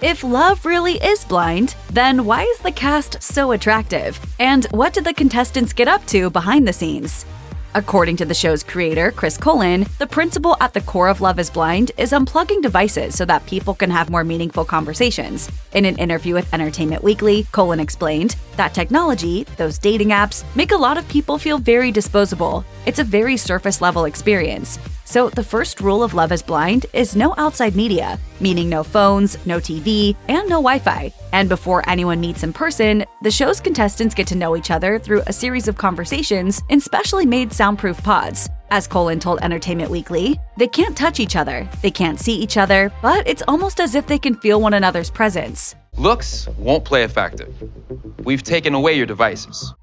If love really is blind, then why is the cast so attractive? And what did the contestants get up to behind the scenes? According to the show's creator, Chris Colin, the principle at the core of Love is Blind is unplugging devices so that people can have more meaningful conversations. In an interview with Entertainment Weekly, Colin explained that technology, those dating apps, make a lot of people feel very disposable. It's a very surface-level experience. So the first rule of Love is Blind is no outside media, meaning no phones, no TV, and no Wi-Fi. And before anyone meets in person, the show's contestants get to know each other through a series of conversations in specially made soundproof pods. As Colin told Entertainment Weekly, they can't touch each other, they can't see each other, but it's almost as if they can feel one another's presence. Looks won't play a factor. We've taken away your devices.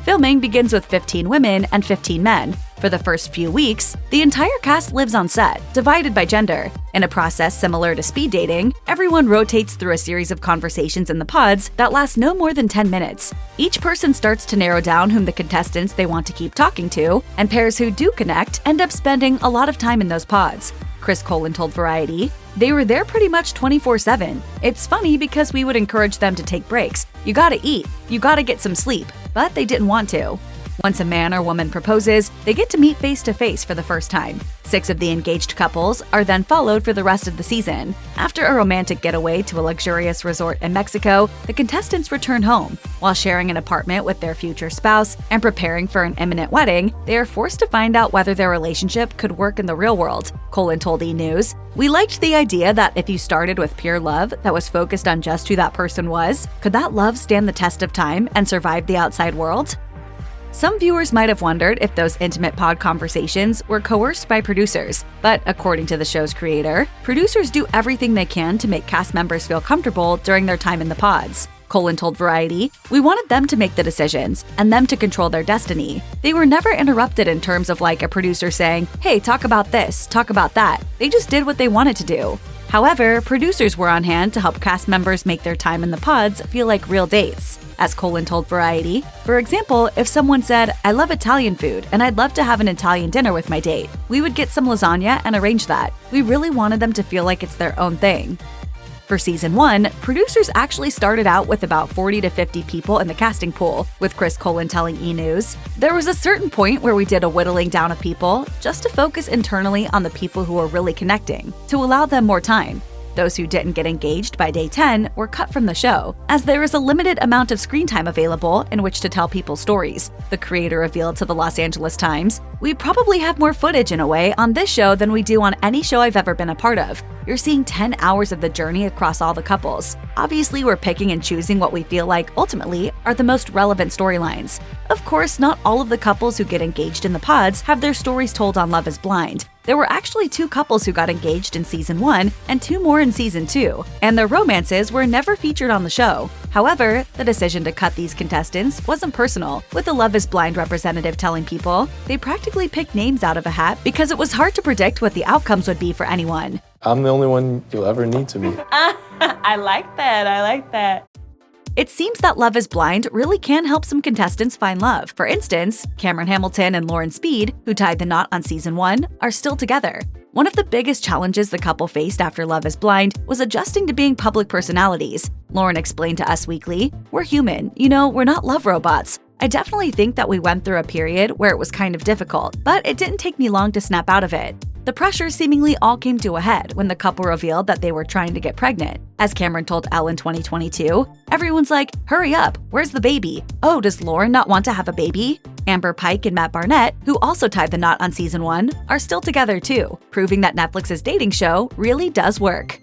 Filming begins with 15 women and 15 men. For the first few weeks, the entire cast lives on set, divided by gender. In a process similar to speed dating, everyone rotates through a series of conversations in the pods that last no more than 10 minutes. Each person starts to narrow down whom the contestants they want to keep talking to, and pairs who do connect end up spending a lot of time in those pods. Chris Colin told Variety, "They were there pretty much 24/7. It's funny because we would encourage them to take breaks. You gotta eat, you gotta get some sleep, but they didn't want to." Once a man or woman proposes, they get to meet face-to-face for the first time. 6 of the engaged couples are then followed for the rest of the season. After a romantic getaway to a luxurious resort in Mexico, the contestants return home. While sharing an apartment with their future spouse and preparing for an imminent wedding, they are forced to find out whether their relationship could work in the real world. Colin told E! News, "We liked the idea that if you started with pure love that was focused on just who that person was, could that love stand the test of time and survive the outside world?" Some viewers might have wondered if those intimate pod conversations were coerced by producers, but according to the show's creator, producers do everything they can to make cast members feel comfortable during their time in the pods. Colin told Variety, "We wanted them to make the decisions and them to control their destiny. They were never interrupted in terms of like a producer saying, 'Hey, talk about this, talk about that.' They just did what they wanted to do." However, producers were on hand to help cast members make their time in the pods feel like real dates. As Colin told Variety, for example, if someone said, "I love Italian food and I'd love to have an Italian dinner with my date," we would get some lasagna and arrange that. We really wanted them to feel like it's their own thing. For season 1, producers actually started out with about 40 to 50 people in the casting pool, with Chris Colin telling E! News, "There was a certain point where we did a whittling down of people just to focus internally on the people who were really connecting, to allow them more time. Those who didn't get engaged by day 10 were cut from the show, as there is a limited amount of screen time available in which to tell people's stories." The creator revealed to the Los Angeles Times, "We probably have more footage in a way on this show than we do on any show I've ever been a part of. You're seeing 10 hours of the journey across all the couples. Obviously, we're picking and choosing what we feel like, ultimately, are the most relevant storylines. Of course, not all of the couples who get engaged in the pods have their stories told on Love is Blind. There were actually 2 couples who got engaged in season 1 and 2 more in season 2, and their romances were never featured on the show. However, the decision to cut these contestants wasn't personal, with the Love is Blind representative telling People they practically picked names out of a hat because it was hard to predict what the outcomes would be for anyone. I'm the only one you'll ever need to meet. I like that. It seems that Love is Blind really can help some contestants find love. For instance, Cameron Hamilton and Lauren Speed, who tied the knot on season 1, are still together. One of the biggest challenges the couple faced after Love is Blind was adjusting to being public personalities. Lauren explained to Us Weekly, "We're human, we're not love robots. I definitely think that we went through a period where it was kind of difficult, but it didn't take me long to snap out of it." The pressure seemingly all came to a head when the couple revealed that they were trying to get pregnant. As Cameron told Elle in 2022, "Everyone's like, 'Hurry up, where's the baby? Oh, does Lauren not want to have a baby?'" Amber Pike and Matt Barnett, who also tied the knot on season 1, are still together too, proving that Netflix's dating show really does work.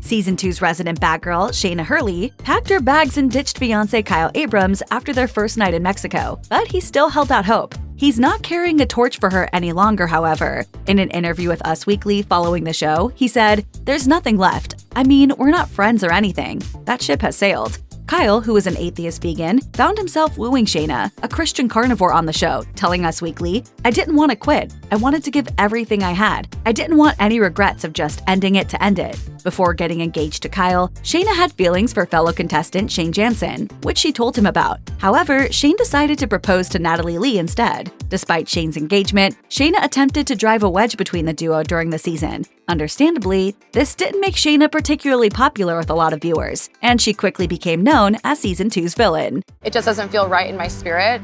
Season 2's resident bad girl, Shayna Hurley, packed her bags and ditched fiancé Kyle Abrams after their first night in Mexico, but he still held out hope. He's not carrying a torch for her any longer, however. In an interview with Us Weekly following the show, he said, "There's nothing left. I mean, we're not friends or anything. That ship has sailed." Kyle, who is an atheist vegan, found himself wooing Shayna, a Christian carnivore on the show, telling Us Weekly, "I didn't want to quit. I wanted to give everything I had. I didn't want any regrets of just ending it to end it." Before getting engaged to Kyle, Shayna had feelings for fellow contestant Shane Jansen, which she told him about. However, Shane decided to propose to Natalie Lee instead. Despite Shane's engagement, Shayna attempted to drive a wedge between the duo during the season. Understandably, this didn't make Shayna particularly popular with a lot of viewers, and she quickly became known as Season 2's villain. It just doesn't feel right in my spirit.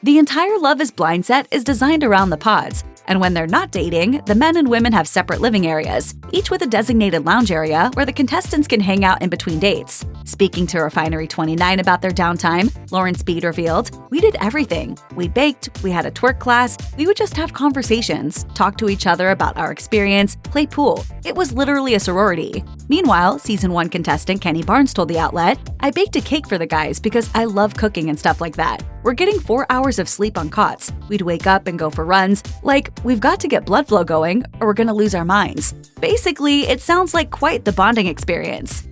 The entire Love is Blind set is designed around the pods, and when they're not dating, the men and women have separate living areas, each with a designated lounge area where the contestants can hang out in between dates. Speaking to Refinery 29 about their downtime, Lauren Speed revealed, "We did everything. We baked, we had a twerk class, we would just have conversations, talk to each other about our experience, play pool. It was literally a sorority." Meanwhile, Season 1 contestant Kenny Barnes told the outlet, "I baked a cake for the guys because I love cooking and stuff like that. We're getting 4 hours of sleep on cots. We'd wake up and go for runs. Like, we've got to get blood flow going or we're gonna lose our minds." Basically, it sounds like quite the bonding experience.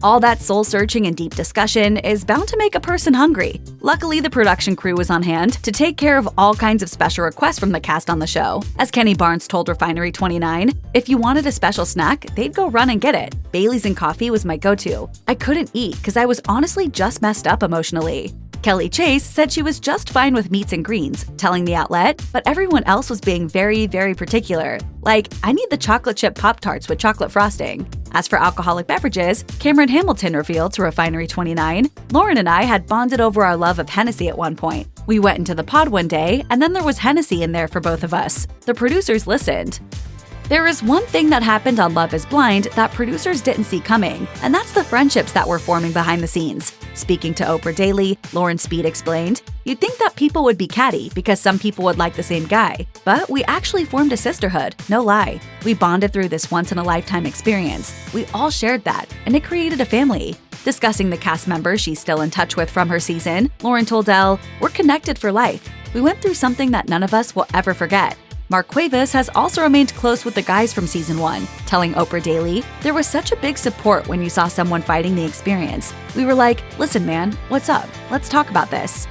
All that soul-searching and deep discussion is bound to make a person hungry. Luckily, the production crew was on hand to take care of all kinds of special requests from the cast on the show. As Kenny Barnes told Refinery 29, "If you wanted a special snack, they'd go run and get it. Bailey's and coffee was my go-to. I couldn't eat because I was honestly just messed up emotionally." Kelly Chase said she was just fine with meats and greens, telling the outlet, but everyone else was being very, very particular. Like, "I need the chocolate chip Pop-Tarts with chocolate frosting." As for alcoholic beverages, Cameron Hamilton revealed to Refinery 29, "Lauren and I had bonded over our love of Hennessy at one point. We went into the pod one day, and then there was Hennessy in there for both of us. The producers listened." There is one thing that happened on Love is Blind that producers didn't see coming, and that's the friendships that were forming behind the scenes. Speaking to Oprah Daily, Lauren Speed explained, "You'd think that people would be catty because some people would like the same guy, but we actually formed a sisterhood, no lie. We bonded through this once-in-a-lifetime experience. We all shared that, and it created a family." Discussing the cast members she's still in touch with from her season, Lauren told Elle, "We're connected for life. We went through something that none of us will ever forget." Mark Cuevas has also remained close with the guys from Season 1, telling Oprah Daily, "There was such a big support when you saw someone fighting the experience. We were like, listen man, what's up? Let's talk about this."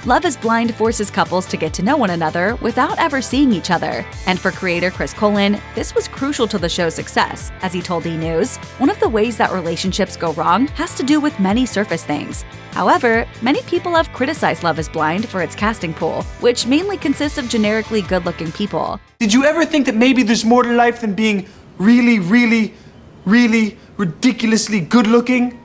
Love is Blind forces couples to get to know one another without ever seeing each other. And for creator Chris Colin, this was crucial to the show's success. As he told E! News, "One of the ways that relationships go wrong has to do with many surface things. However, many people have criticized Love is Blind for its casting pool, which mainly consists of generically good-looking people. Did you ever think that maybe there's more to life than being really, really, really ridiculously good-looking?"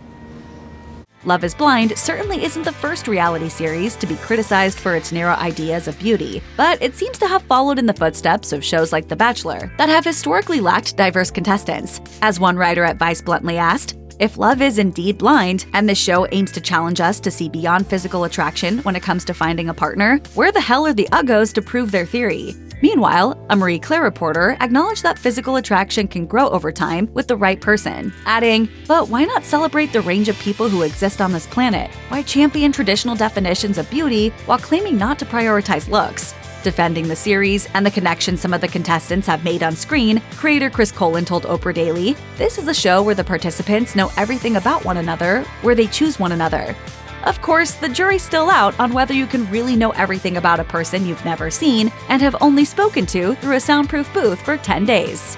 Love is Blind certainly isn't the first reality series to be criticized for its narrow ideas of beauty, but it seems to have followed in the footsteps of shows like The Bachelor that have historically lacked diverse contestants. As one writer at Vice bluntly asked, "If love is indeed blind, and this show aims to challenge us to see beyond physical attraction when it comes to finding a partner, where the hell are the uggos to prove their theory?" Meanwhile, a Marie Claire reporter acknowledged that physical attraction can grow over time with the right person, adding, "But why not celebrate the range of people who exist on this planet? Why champion traditional definitions of beauty while claiming not to prioritize looks?" Defending the series and the connection some of the contestants have made on screen, creator Chris Colin told Oprah Daily, "This is a show where the participants know everything about one another, where they choose one another." Of course, the jury's still out on whether you can really know everything about a person you've never seen and have only spoken to through a soundproof booth for 10 days.